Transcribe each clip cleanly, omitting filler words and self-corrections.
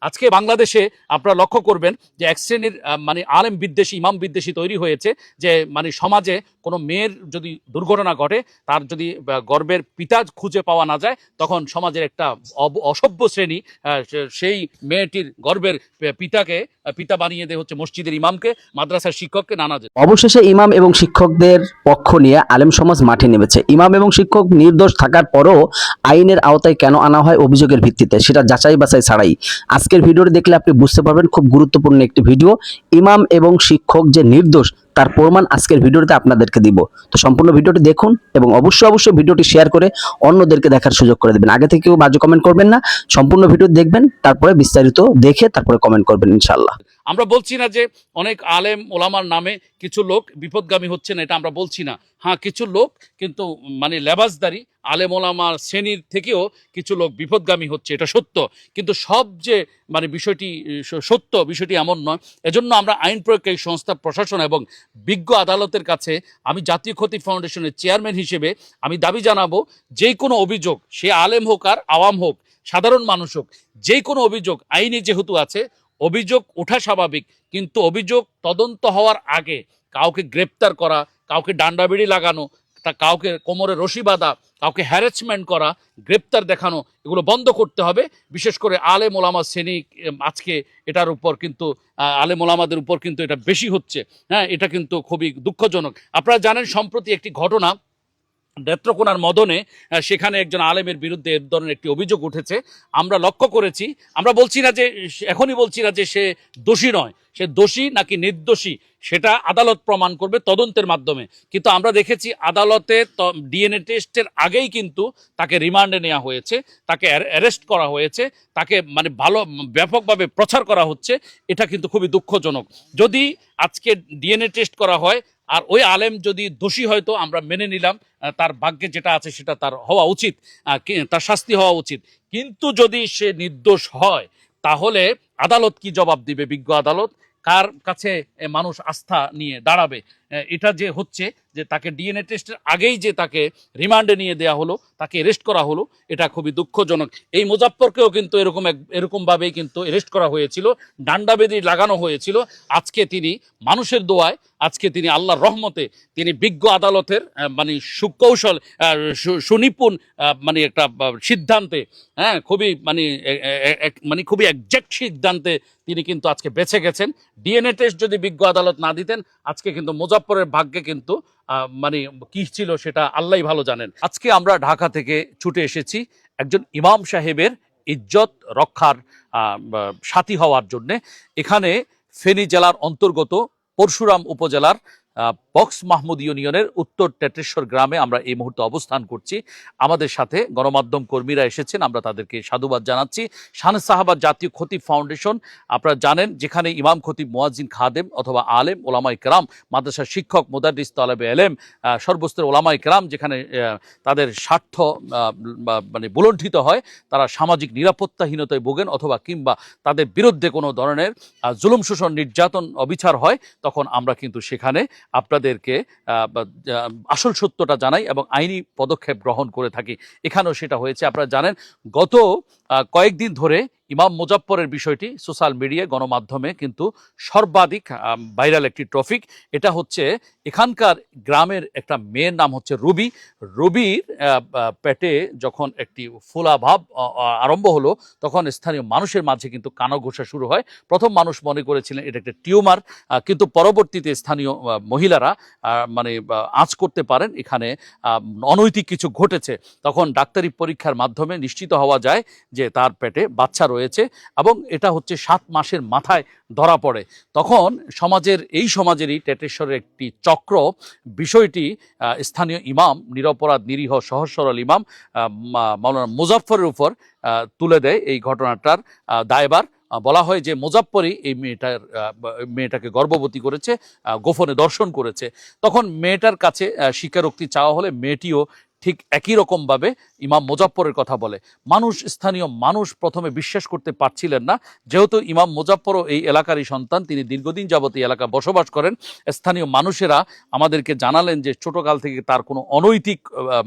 আজকে বাংলাদেশে আপনারা লক্ষ্য করবেন যে এক শ্রেণীর মানে আলেম বিদ্বেষী ইমাম বিদ্বেষী তৈরি হয়েছে যে মানে সমাজে কোনো মেয়ের যদি দুর্ঘটনা ঘটে তার যদি গর্ভের পিতা খুঁজে পাওয়া না যায় তখন সমাজের একটা অসভ্য শ্রেণী সেই মেয়েটির গর্ভের পিতাকে পিতা বানিয়ে দেয় হচ্ছে মসজিদের ইমামকে মাদ্রাসার শিক্ষককে নানা। অবশেষে ইমাম এবং শিক্ষকদের পক্ষ নিয়ে আলেম সমাজ মাঠে নেমেছে। ইমাম এবং শিক্ষক নির্দোষ থাকার পরও আইনের আওতায় কেন আনা হয় অভিযোগের ভিত্তিতে, সেটা যাচাই বাছাই ছাড়াই। আজকের ভিডিওটি দেখলে আপনি বুঝতে পারবেন, খুব গুরুত্বপূর্ণ একটি ভিডিও। ইমাম এবং শিক্ষক যে নির্দোষ তার প্রমাণ আজকের ভিডিওতে আপনাদেরকে দিব। তো সম্পূর্ণ ভিডিওটি দেখুন এবং অবশ্যই ভিডিওটি শেয়ার করে অন্যদেরকে দেখার সুযোগ করে দেবেন। আগে থেকে কেউ বাজে কমেন্ট করবেন না, সম্পূর্ণ ভিডিও দেখবেন, তারপরে বিস্তারিত দেখে তারপরে কমেন্ট করবেন ইনশাআল্লাহ। আমরা বলছি না যে অনেক আলেম ওলামার নামে কিছু লোক বিপদগামী হচ্ছে না, এটা আমরা বলছি না। হ্যাঁ, কিছু লোক কিন্তু মানে লেবাসদারি আলেম ওলামার শ্রেণীর থেকেও কিছু লোক বিপদগামী হচ্ছে, এটা সত্য। কিন্তু সব যে মানে বিষয়টি সত্য বিষয়টি এমন নয়। এজন্য আমরা আইন প্রয়োগকারী সংস্থা, প্রশাসন এবং বিজ্ঞ আদালতের কাছে আমি জাতীয় ক্ষতি ফাউন্ডেশনের চেয়ারম্যান হিসেবে আমি দাবি জানাবো, যে কোনো অভিযোগ, সে আলেম হোক আর আওয়াম হোক, সাধারণ মানুষ হোক, যে কোনো অভিযোগ আইনে যেহেতু আছে, অভিযোগ ওঠা স্বাভাবিক, কিন্তু অভিযোগ তদন্ত হওয়ার আগে কাউকে গ্রেপ্তার করা, কাউকে ডান্ডাবেড়ি লাগানো, কাউকে কোমরে রশি বাঁধা, কাউকে হ্যারাসমেন্ট করা, গ্রেপ্তার দেখানো, এগুলো বন্ধ করতে হবে। বিশেষ করে আলেম ওলামা শ্রেণী আজকে এটার উপর কিন্তু আলেম ওলামাদের উপর কিন্তু এটা বেশি হচ্ছে। হ্যাঁ, এটা কিন্তু খুবই দুঃখজনক। আপনারা জানেন সম্প্রতি একটি ঘটনা নেত্রকোনার মদনে, সেখানে একজন আলেমের বিরুদ্ধে এ ধরনের একটি অভিযোগ উঠেছে। আমরা লক্ষ্য করেছি, আমরা বলছি না যে এখনই বলছি না যে সে দোষী নয়, সে দোষী নাকি নির্দোষী সেটা আদালত প্রমাণ করবে তদন্তের মাধ্যমে। কিন্তু আমরা দেখেছি আদালতে ডিএনএ টেস্টের আগেই কিন্তু তাকে রিমান্ডে নেওয়া হয়েছে, তাকে অ্যারেস্ট করা হয়েছে, তাকে মানে ভালো ব্যাপকভাবে প্রচার করা হচ্ছে। এটা কিন্তু খুবই দুঃখজনক। যদি আজকে ডিএনএ টেস্ট করা হয় আর ওই আলেম যদি দোষী হয় তো আমরা মেনে নিলাম, তার ভাগ্যে যেটা আছে সেটা তার হওয়া উচিত, তার শাস্তি হওয়া উচিত। কিন্তু যদি সে নির্দোষ হয় তাহলে আদালত কি জবাব দিবে? বিজ্ঞ আদালত কার কাছে মানুষ আস্থা নিয়ে দাঁড়াবে? এটা যে হচ্ছে যে তাকে ডিএনএ টেস্টের আগেই যে তাকে রিমান্ডে নিয়ে দেওয়া হলো, তাকে অ্যারেস্ট করা হলো, এটা খুবই দুঃখজনক। এই মুজাফফরকেও কিন্তু এরকমভাবেই কিন্তু অ্যারেস্ট করা হয়েছিল, ডান্ডাবেদি লাগানো হয়েছিল। আজকে তিনি মানুষের দোয়ায়, আজকে তিনি আল্লাহর রহমতে তিনি বিজ্ঞ আদালতের মানে সুকৌশল সুনিপুণ মানে একটা সিদ্ধান্তে, হ্যাঁ খুবই মানে খুবই একজ্যাক্ট সিদ্ধান্তে তিনি কিন্তু আজকে বেঁচে গেছেন। ডিএনএ টেস্ট যদি বিজ্ঞ আদালত না দিতেন আজকে কিন্তু মুজাফফরের ভাগ্যে কিন্তু মানে কি ছিল সেটা আল্লাহই ভালো জানেন। আজকে আমরা ঢাকা থেকে ছুটে এসেছি একজন ইমাম সাহেবের ইজ্জত রক্ষার সাথী হওয়ার জন্যে। এখানে ফেনী জেলার অন্তর্গত পরশুরাম উপজেলার বক্স মাহমুদ ইউনিয়নের উত্তর টেটেশ্বর গ্রামে আমরা এই মুহূর্তে অবস্থান করছি। আমাদের সাথে গণমাধ্যম কর্মীরা এসেছেন, আমরা তাদেরকে সাধুবাদ জানাচ্ছি। শানে সাহাবাদ জাতীয় খতিব ফাউন্ডেশন, আপনারা জানেন, যেখানে ইমাম খতিব মুয়াজ্জিন খাদেম অথবা আলেম ওলামা ইকরাম, মাদ্রাসার শিক্ষক মুদাররিস তালেবে এলেম, সর্বস্তরের ওলামা ইকরাম যেখানে তাদের স্বার্থ মানে বুলণ্ঠিত হয়, তারা সামাজিক নিরাপত্তাহীনতায় ভোগেন অথবা কিংবা তাদের বিরুদ্ধে কোনো ধরনের জুলুম শোষণ নির্যাতন অবিচার হয়, তখন আমরা কিন্তু সেখানে আপনাদেরকে আসল সত্যটা জানাই এবং আইনি পদক্ষেপ গ্রহণ করে থাকি। এখানেও সেটা হয়েছে। আপনারা জানেন গত কয়েকদিন ধরে ইমাম মুজাফফরের বিষয়টি সোশ্যাল মিডিয়ায় গণমাধ্যমে কিন্তু সর্বাধিক ভাইরাল একটি টপিক। এটা হচ্ছে এখানকার গ্রামের একটা মেয়ের নাম হচ্ছে রুবি। রুবির পেটে যখন একটি ফোলাভাব আরম্ভ হলো তখন স্থানীয় মানুষের মাঝে কিন্তু কানাঘোষা শুরু হয়। প্রথম মানুষ মনে করেছিলেন এটা একটা টিউমার, কিন্তু পরবর্তীতে স্থানীয় মহিলারা মানে আঁচ করতে পারেন এখানে অনৈতিক কিছু ঘটেছে। তখন ডাক্তারি পরীক্ষার মাধ্যমে নিশ্চিত হওয়া যায় যে তার পেটে বাচ্চা রয়েছে এবং এটা হচ্ছে 7 মাসের মাথায় ধরা পড়ে। তখন সমাজেরই টেটেশ্বরের একটি চক্র বিষয়টি স্থানীয় ইমাম, নিরপরাধ নিরীহ সহজ সরল ইমাম মাওলানা মুজাফফরের উপর তুলে দেয় এই ঘটনাটার দায়ভার। বলা হয় যে মুজাফফরই এই মেয়েটাকে গর্ভবতী করেছে, গোপনে দর্শন করেছে। তখন মেয়েটার কাছে স্বীকারোক্তি চাওয়া হলে মেয়েটিও ঠিক একই রকমভাবে ইমাম মুজাফফরের কথা বলে। স্থানীয় মানুষ প্রথমে বিশ্বাস করতে পারছিলেন না, যেহেতু ইমাম মুজাফফরও এই এলাকারই সন্তান, তিনি দীর্ঘদিন যাবত এই এলাকা বসবাস করেন। স্থানীয় মানুষেরা আমাদেরকে জানালেন যে ছোটকাল থেকে তার কোনো অনৈতিক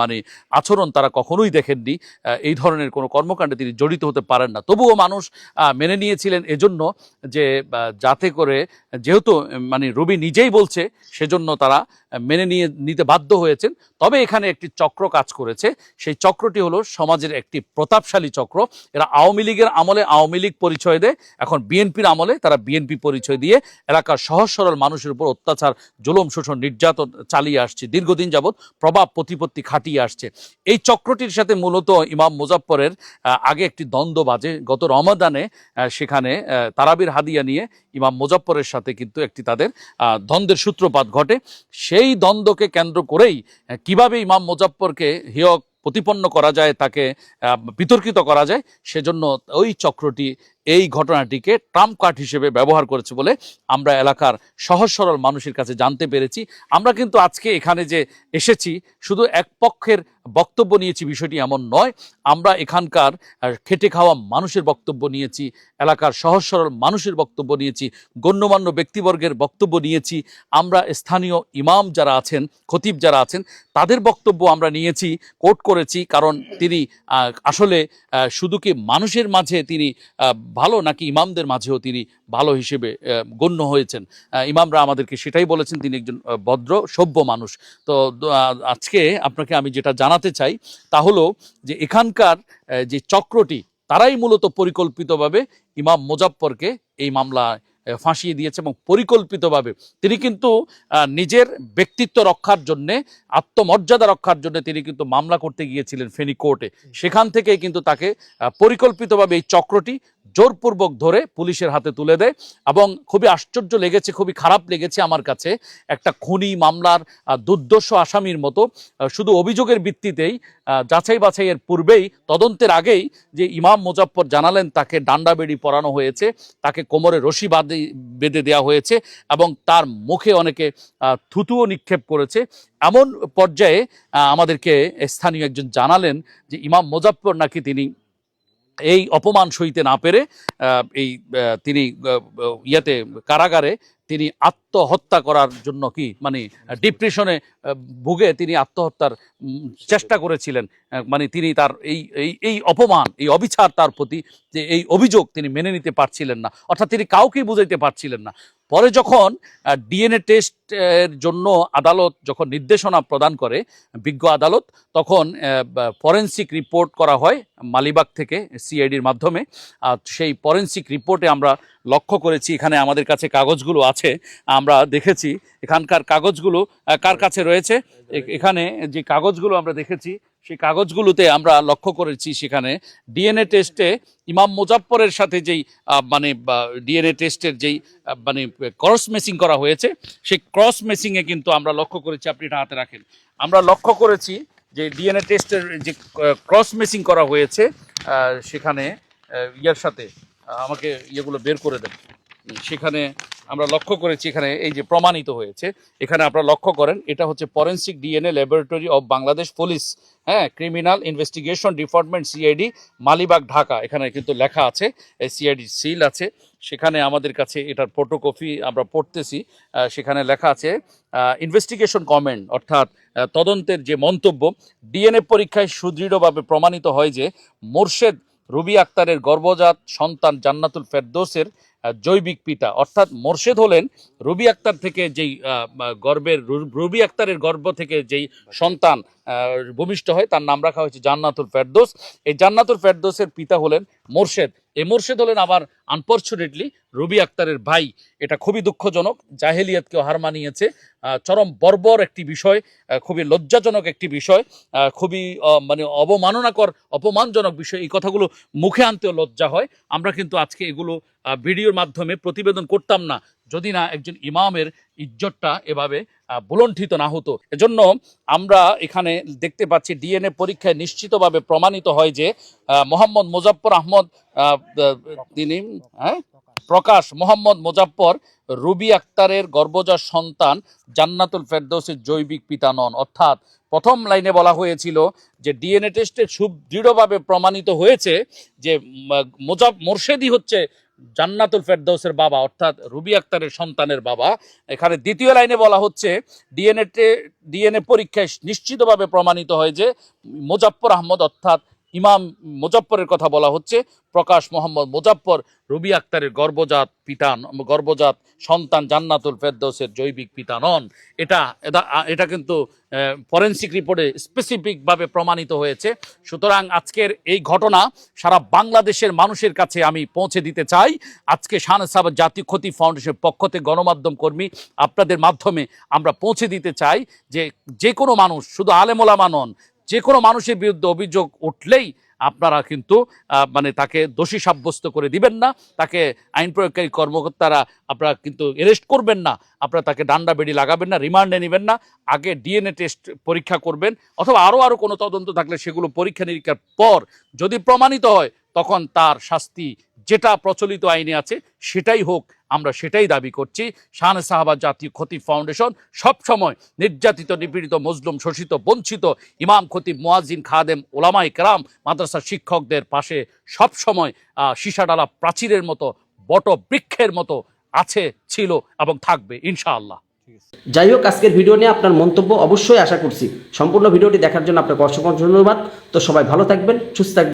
মানে আচরণ তারা কখনোই দেখেননি, এই ধরনের কোনো কর্মকাণ্ডে তিনি জড়িত হতে পারেন না। তবুও মানুষ মেনে নিয়েছিলেন এজন্য যে যাতে করে, যেহেতু মানে রবি নিজেই বলছে, সেজন্য তারা মেনে নিতে বাধ্য হয়েছেন। তবে এখানে একটি চক্র কাজ করেছে, সেই চক্রটি হলো সমাজের একটি প্রতাপশালী চক্র। এরা আওয়ামী লীগের আমলে আওয়ামী লীগ পরিচয় দেয়, এখন বিএনপির আমলে তারা বিএনপি পরিচয় দিয়ে এলাকার সহজ সরল মানুষের উপর অত্যাচার, জুলুম, শোষণ, নির্যাতন চালিয়ে আসছে, দীর্ঘদিন যাবৎ প্রভাব প্রতিপত্তি খাটিয়ে আসছে। এই চক্রটির সাথে মূলত ইমাম মুজাফফরের আগে একটি দ্বন্দ্ব বাজে গত রমাদানে। সেখানে তারাবির হাদিয়া নিয়ে ইমাম মুজাফফরের সাথে কিন্তু একটি তাদের দ্বন্দ্বের সূত্রপাত ঘটে। সেই দ্বন্দ্বকে কেন্দ্র করেই কিভাবে ইমাম মুজাফফরকে হেয় প্রতিপন্ন করা যায়, তাকে বিতর্কিত করা যায়, সেজন্য ওই চক্রটি এই ঘটনাটিকে ট্রাম্প কার্ড হিসেবে ব্যবহার করেছে বলে আমরা এলাকার সহজ সরল মানুষের কাছে জানতে পেরেছি। আমরা কিন্তু আজকে এখানে যে এসেছি শুধু এক পক্ষের বক্তব্য নিয়েছি বিষয়টি এমন নয়, আমরা এখানকার খেটে খাওয়া মানুষের বক্তব্য নিয়েছি, এলাকার সহজ সরল মানুষের বক্তব্য নিয়েছি, গণ্যমান্য ব্যক্তিবর্গের বক্তব্য নিয়েছি, আমরা স্থানীয় ইমাম যারা আছেন, খতিব যারা আছেন, তাদের বক্তব্য আমরা নিয়েছি, কোট করেছি। কারণ তিনি আসলে শুধু কি মানুষের মাঝে তিনি ভালো, নাকি ইমামদের মাঝেও তিনি ভালো হিসেবে গণ্য হয়েছেন। ইমামরা আমাদেরকে সেটাই বলেছেন, তিনি একজন ভদ্র সভ্য মানুষ। তো আজকে আপনাকে আমি যেটা জানাতে চাই তা হলো যে এখানকার যে চক্রটি, তারাই মূলত পরিকল্পিতভাবে ইমাম মুজাফফরকে এই মামলায় ফাঁসিয়ে দিয়েছে এবং পরিকল্পিতভাবে তিনি কিন্তু নিজের ব্যক্তিত্ব রক্ষার জন্যে, আত্মমর্যাদা রক্ষার জন্য তিনি কিন্তু মামলা করতে গিয়েছিলেন ফেনী কোর্টে। সেখান থেকে কিন্তু তাকে পরিকল্পিতভাবে এই চক্রটি জোরপূর্বক ধরে পুলিশের হাতে তুলে দেয়। এবং খুবই আশ্চর্য লেগেছে, খুবই খারাপ লেগেছে আমার কাছে, একটা খুনি মামলার দুর্দর্শ আসামির মতো শুধু অভিযোগের ভিত্তিতেই যাচাই বাছাইয়ের পূর্বেই, তদন্তের আগেই যে ইমাম মুজাফফর জানালেন তাকে ডান্ডা বেড়ি পরানো হয়েছে, তাকে কোমরে রশি বেঁধে দেওয়া হয়েছে এবং তার মুখে অনেকে থুতুও নিক্ষেপ করেছে। এমন পর্যায়ে আমাদেরকে স্থানীয় একজন জানালেন যে ইমাম মুজাফফর নাকি তিনি এই অপমান সইতে না পেরে তিনি কারাগারে তিনি আত্মহত্যা করার জন্য কি মানে ডিপ্রেশনে ভুগে তিনি আত্মহত্যার চেষ্টা করেছিলেন। মানে তিনি তার এই অপমান, এই অবিচার তার প্রতি, যে এই অভিযোগ তিনি মেনে নিতে পারছিলেন না, অর্থাৎ তিনি কাউকেই বুঝাইতে পারছিলেন না। পরে যখন ডিএনএ টেস্টের জন্য আদালত যখন নির্দেশনা প্রদান করে, বিজ্ঞ আদালত, তখন ফরেনসিক রিপোর্ট করা হয় মালিবাগ থেকে সিআইডির মাধ্যমে। সেই ফরেনসিক রিপোর্টে আমরা লক্ষ্য করেছি, এখানে আমাদের কাছে কাগজগুলো আছে, আমরা দেখেছি এখানকার কাগজগুলো কার কাছে রয়েছে, এখানে যে কাগজগুলো আমরা দেখেছি সেই কাগজগুলোতে আমরা লক্ষ্য করেছি সেখানে ডিএনএ টেস্টে ইমাম মুজাফফরের সাথে যেই মানে ডিএনএ টেস্টের যেই মানে ক্রস ম্যাচিং করা হয়েছে, সেই ক্রস ম্যাচিংয়ে কিন্তু আমরা লক্ষ্য করেছি, আপনি এটা হাতে রাখেন, আমরা লক্ষ্য করেছি যে ডিএনএ টেস্টের যে ক্রস ম্যাচিং করা হয়েছে সেখানে ইয়ার সাথে আমাকে ইয়েগুলো বের করে দেন, সেখানে আমরা লক্ষ্য করেছি এখানে এই যে প্রমাণিত হয়েছে, এখানে আপনারা লক্ষ্য করেন, এটা হচ্ছে forensic DNA laboratory of Bangladesh police, হ্যাঁ, criminal investigation department CID Malibagh Dhaka, এখানে কিন্তু লেখা আছে, সিআইডি সিল আছে। সেখানে আমাদের কাছে এটার ফটোকপি আমরা পড়তেছি, সেখানে লেখা আছে ইনভেস্টিগেশন কমেন্ট, অর্থাৎ তদন্তের যে মন্তব্য, ডিএনএ পরীক্ষায় সুদৃঢ়ভাবে প্রমাণিত হয় যে মোর্শেদ রুবি আক্তারের গর্ভজাত সন্তান জান্নাতুল ফেরদৌসের জৈবিক পিতা, অর্থাৎ মোর্শেদ হলেন রুবি আক্তার থেকে যেই রুবি আক্তারের গর্ভ থেকে যেই সন্তান ভূমিষ্ঠ হয় তার নাম রাখা হয়েছে জান্নাতুল ফেরদৌস। এই জান্নাতুল ফেরদৌসের পিতা হলেন মোর্শেদ। এই মোর্শেদ হলেন আবার আনফর্চুনেটলি রুবি আক্তারের ভাই। এটা খুবই দুঃখজনক, জাহেলিয়াতকেও হার মানিয়েছে, চরম বর্বর একটি বিষয়, খুবই লজ্জাজনক একটি বিষয়, খুবই মানে অপমানজনক বিষয়। এই কথাগুলো মুখে আনতেও লজ্জা হয়। আমরা কিন্তু আজকে এগুলো ভিডিওর মাধ্যমে প্রতিবেদন করতাম না যদি না একজন ইমামের ইজ্জতটা এভাবে বুলণ্ঠিত না হতো। এজন্য আমরা এখানে দেখতে পাচ্ছি ডিএনএ পরীক্ষায় নিশ্চিতভাবে প্রমাণিত হয় যে মোহাম্মদ মুজাফফর আহমদ তিনি প্রকাশ মোহাম্মদ মুজাফফর রুবি আক্তারের গর্ভজাত সন্তান জান্নাতুল ফেরদৌসের জৈবিক পিতা নন। অর্থাৎ প্রথম লাইনে বলা হয়েছিল যে ডিএনএ টেস্টে সুদৃঢ়ভাবে প্রমাণিত হয়েছে যে মোর্শেদি হচ্ছে জান্নাতুল ফেরদৌসের বাবা, অর্থাৎ রুবি আক্তারের সন্তানের বাবা। এখানে দ্বিতীয় লাইনে বলা হচ্ছে ডিএনএ পরীক্ষায় নিশ্চিতভাবে প্রমাণিত হয় যে মোজাফফর আহমদ অর্থাৎ ইমাম মুজফ্ফরের কথা বলা হচ্ছে, প্রকাশ মোহাম্মদ মুজফ্ফর রুবি আক্তারের গর্ভজাত সন্তান জান্নাতুল ফেরদৌসের জৈবিক পিতা নন। এটা কিন্তু ফরেনসিক রিপোর্টে স্পেসিফিকভাবে প্রমাণিত হয়েছে। সুতরাং আজকের এই ঘটনা সারা বাংলাদেশের মানুষের কাছে আমি পৌঁছে দিতে চাই। আজকে শাহনেওয়াজ সাহেব জাতীয় ক্ষতি ফাউন্ডেশনের পক্ষ থেকে গণমাধ্যম কর্মী আপনাদের মাধ্যমে আমরা পৌঁছে দিতে চাই যে কোনো মানুষ, শুধু আলেম ওলামা নন, যে কোনো মানুষের বিরুদ্ধে অভিযোগ উঠলেই আপনারা কিন্তু মানে তাকে দোষী সাব্যস্ত করে দিবেন না, তাকে আইন প্রয়োগকারী কর্মকর্তারা আপনারা কিন্তু অ্যারেস্ট করবেন না, আপনারা তাকে ডান্ডা বেড়ি লাগাবেন না, রিমান্ডে নেবেন না, আগে ডিএনএ টেস্ট পরীক্ষা করবেন, অথবা আরও কোনো তদন্ত থাকলে সেগুলো পরীক্ষা নিরীক্ষার পর যদি প্রমাণিত হয় তখন তার শাস্তি যেটা প্রচলিত আইনে আছে সেটাই হোক, আমরা সেটাই দাবি করছি। শাহনেওয়াজ সাহেব জাতীয় খতিব ফাউন্ডেশন সবসময় নির্যাতিত, নিপীড়িত, মজলুম, শোষিত, বঞ্চিত ইমাম, খতিব, মুয়াজ্জিন, খাদেম, ওলামায়ে কেরাম, মাদ্রাসার শিক্ষকদের পাশে সবসময় সীসাডালা প্রাচীরের মতো, বট বৃক্ষের মতো আছে, ছিল এবং থাকবে ইনশাআল্লাহ। যাই হোক, আজকের ভিডিও নিয়ে আপনার মন্তব্য অবশ্যই আশা করছি। সম্পূর্ণ ভিডিওটি দেখার জন্য আপনাকে অসংখ্য ধন্যবাদ। তো সবাই ভালো থাকবেন, সুস্থ থাকবেন।